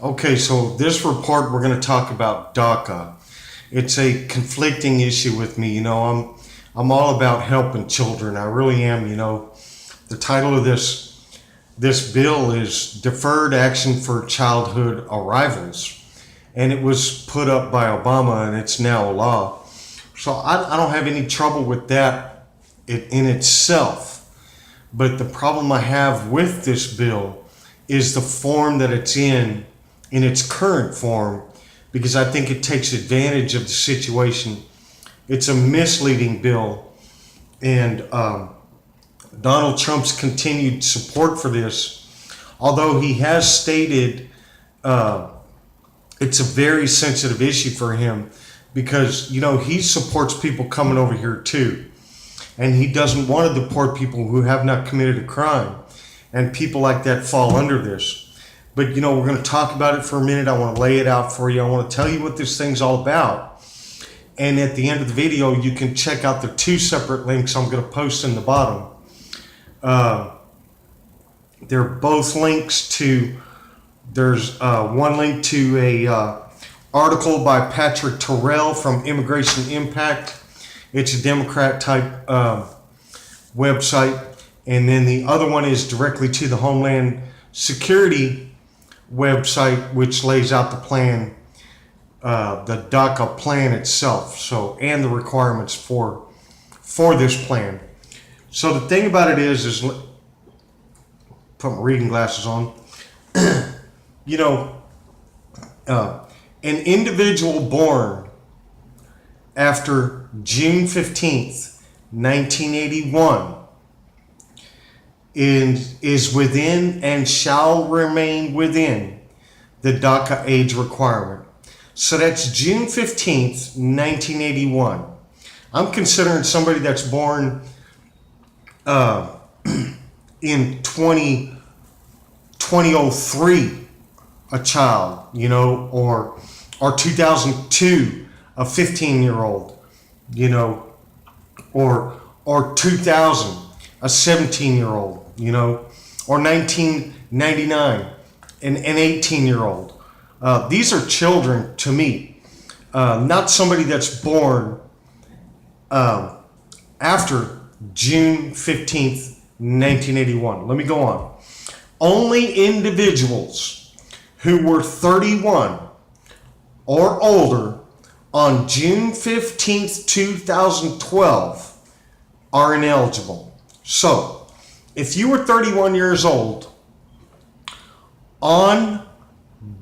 Okay, so this report we're going to talk about DACA. It's a conflicting issue with me. I'm all about helping children. I really am. The title of this bill is Deferred Action for Childhood Arrivals, and it was put up by Obama, and it's now a law. So I don't have any trouble with that in itself. But the problem I have with this bill is the form that it's in its current form, because I think it takes advantage of the situation. It's a misleading bill, and Donald Trump's continued support for this, although he has stated it's a very sensitive issue for him, because he supports people coming over here too, and he doesn't want to deport people who have not committed a crime, and people like that fall under this. But we're going to talk about it for a minute. I want to lay it out for you. I want to tell you what this thing's all about. And at the end of the video, you can check out the two separate links I'm going to post in the bottom. They're both links to, there's one link to a article by Patrick Terrell from Immigration Impact. It's a Democrat type website. And then the other one is directly to the Homeland Security website, which lays out the plan, the DACA plan itself, and the requirements for this plan. So the thing about it is put my reading glasses on. An individual born after June 15th, 1981 is within and shall remain within the DACA age requirement. So that's June 15th, 1981. I'm considering somebody that's born in 2003 a child, or 2002 a 15-year-old, or 2000 a 17-year-old, or 1999 an 18-year-old. These are children to me, not somebody that's born after June 15th, 1981. Let me go on. Only individuals who were 31 or older on June 15th, 2012 are ineligible. So, if you were 31 years old on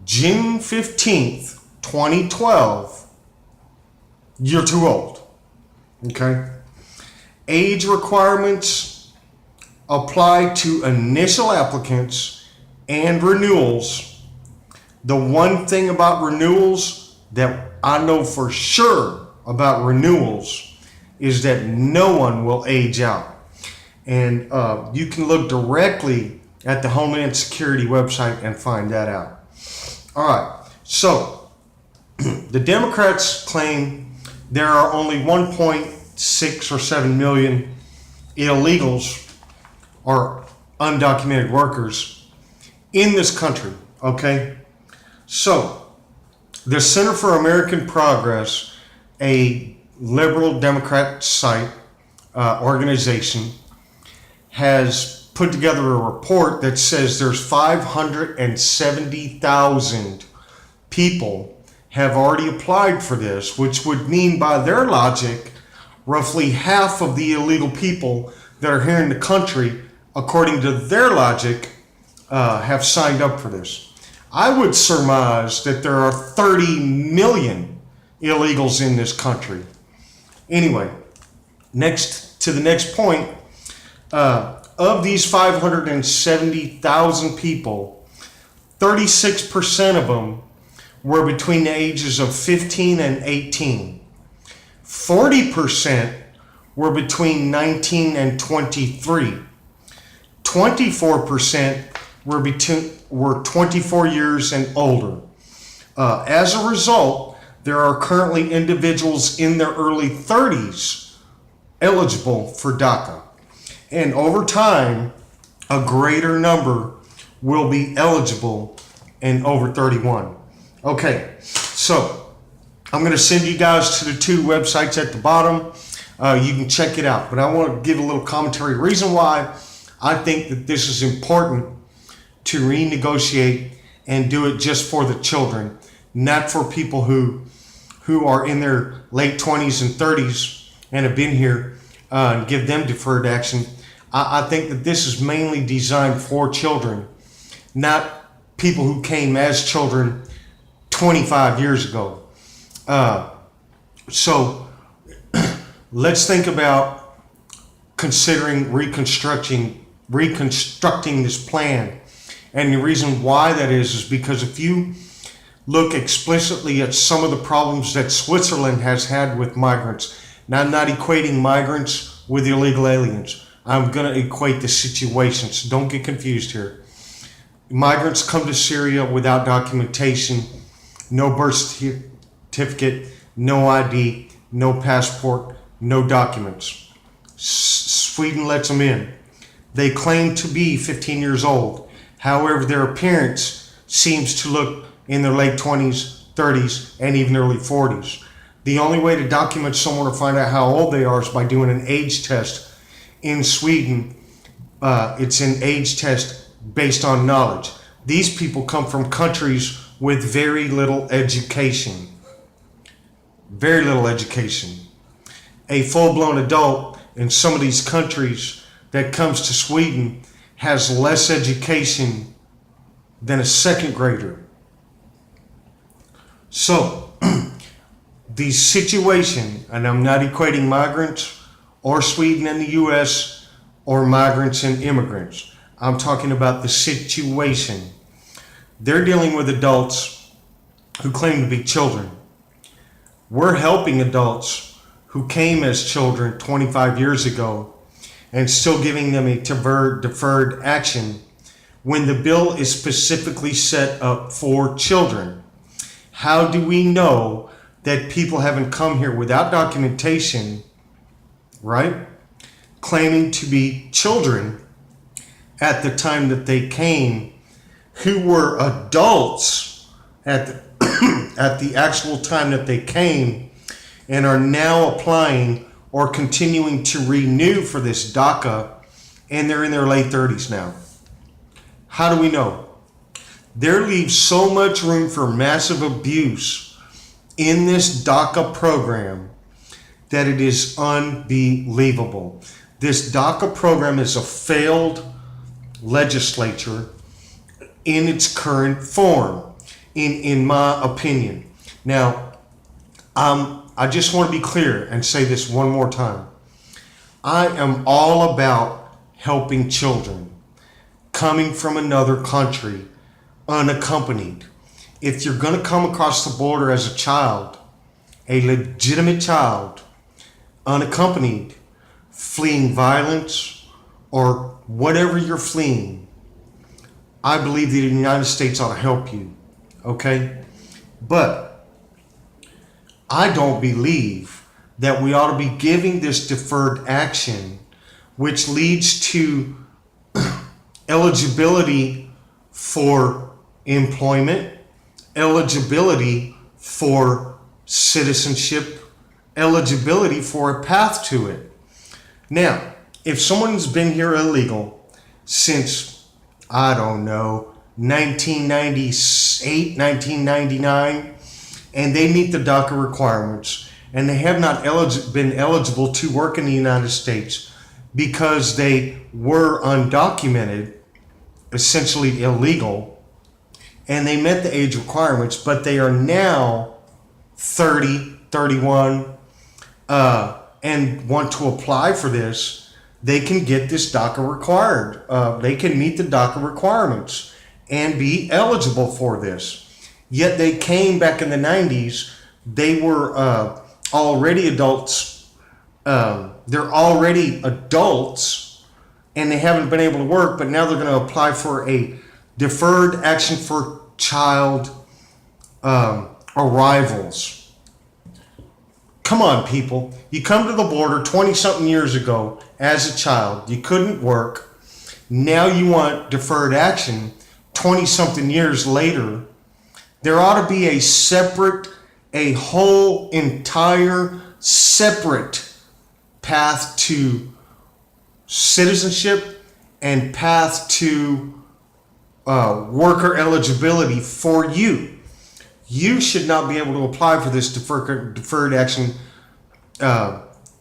June 15th, 2012, you're too old. Okay? Age requirements apply to initial applicants and renewals. The one thing about renewals that I know for sure about renewals is that no one will age out. And you can look directly at the Homeland Security website and find that out. All right, so the Democrats claim there are only 1.6 or 7 million illegals or undocumented workers in this country, okay? So the Center for American Progress, a liberal Democrat site, organization, has put together a report that says there's 570,000 people have already applied for this, which would mean, by their logic, roughly half of the illegal people that are here in the country, according to their logic, have signed up for this. I would surmise that there are 30 million illegals in this country. Anyway, next to the next point, of these 570,000 people, 36% of them were between the ages of 15 and 18. 40% were between 19 and 23. 24% were 24 years and older. As a result, there are currently individuals in their early 30s eligible for DACA. And over time, a greater number will be eligible and over 31. Okay, so I'm going to send you guys to the two websites at the bottom. You can check it out, but I want to give a little commentary. Reason why I think that this is important to renegotiate and do it just for the children, not for people who are in their late 20s and 30s and have been here, and give them deferred action. I think that this is mainly designed for children, not people who came as children 25 years ago. So let's think about considering reconstructing this plan. And the reason why that is because if you look explicitly at some of the problems that Switzerland has had with migrants, now I'm not equating migrants with illegal aliens. I'm going to equate the situations. Don't get confused here. Migrants come to Syria without documentation, no birth certificate, no ID, no passport, no documents. Sweden lets them in. They claim to be 15 years old. However, their appearance seems to look in their late 20s, 30s, and even early 40s. The only way to document someone or find out how old they are is by doing an age test. In Sweden, it's an age test based on knowledge. These people come from countries with very little education. Very little education. A full-blown adult in some of these countries that comes to Sweden has less education than a second grader. So, the situation, and I'm not equating migrants or Sweden and the U.S. or migrants and immigrants. I'm talking about the situation. They're dealing with adults who claim to be children. We're helping adults who came as children 25 years ago and still giving them a deferred action when the bill is specifically set up for children. How do we know that people haven't come here without documentation, right? Claiming to be children at the time that they came, who were adults at the actual time that they came, and are now applying or continuing to renew for this DACA, and they're in their late 30s now. How do we know? There leaves so much room for massive abuse in this DACA program that it is unbelievable. This DACA program is a failed legislature in its current form, in my opinion. Now, I just want to be clear and say this one more time. I am all about helping children coming from another country unaccompanied. If you're going to come across the border as a child, a legitimate child, unaccompanied, fleeing violence or whatever you're fleeing, I believe that the United States ought to help you, okay? But I don't believe that we ought to be giving this deferred action, which leads to eligibility for employment, eligibility for citizenship, eligibility for a path to it. Now, if someone's been here illegal since, I don't know, 1998, 1999, and they meet the DACA requirements, and they have not been eligible to work in the United States because they were undocumented, essentially illegal, and they met the age requirements, but they are now 30, 31, and want to apply for this, they can get this DACA required. They can meet the DACA requirements and be eligible for this. Yet they came back in the 90s, they were already adults. They're already adults and they haven't been able to work, but now they're going to apply for a deferred action for child arrivals. Come on, people. You come to the border 20-something years ago as a child. You couldn't work. Now you want deferred action 20 something years later, there ought to be a whole entire separate path to citizenship and path to worker eligibility for you. You should not be able to apply for this deferred action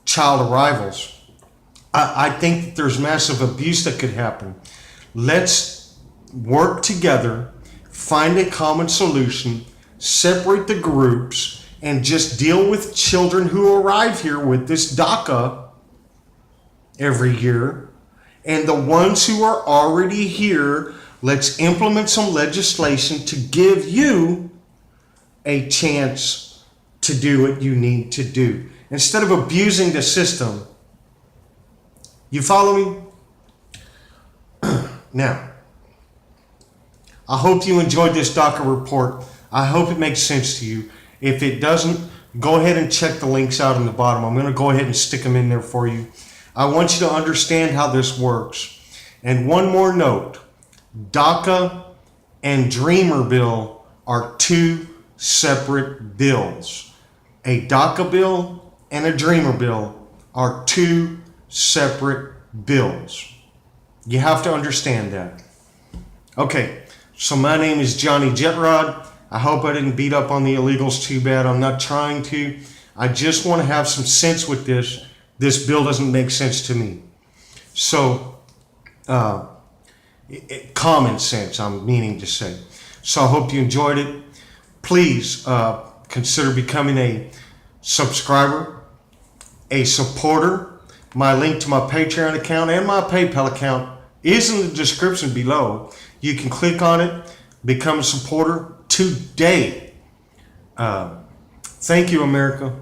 child arrivals. I think that there's massive abuse that could happen. Let's work together, find a common solution, separate the groups, and just deal with children who arrive here with this DACA every year. And the ones who are already here, let's implement some legislation to give you a chance to do what you need to do, instead of abusing the system. You follow me? Now, I hope you enjoyed this DACA report. I hope it makes sense to you. If it doesn't, go ahead and check the links out in the bottom. I'm going to go ahead and stick them in there for you. I want you to understand how this works. And one more note, DACA and Dreamer bill are two separate bills. A DACA bill and a Dreamer bill are two separate bills. You have to understand that. Okay, so my name is Johnny Jetrod. I hope I didn't beat up on the illegals too bad. I'm not trying to. I just want to have some sense with this. This bill doesn't make sense to me. So, common sense, I'm meaning to say. So I hope you enjoyed it. Please consider becoming a subscriber, a supporter. My link to my Patreon account and my PayPal account is in the description below. You can click on it, become a supporter today. Thank you, America.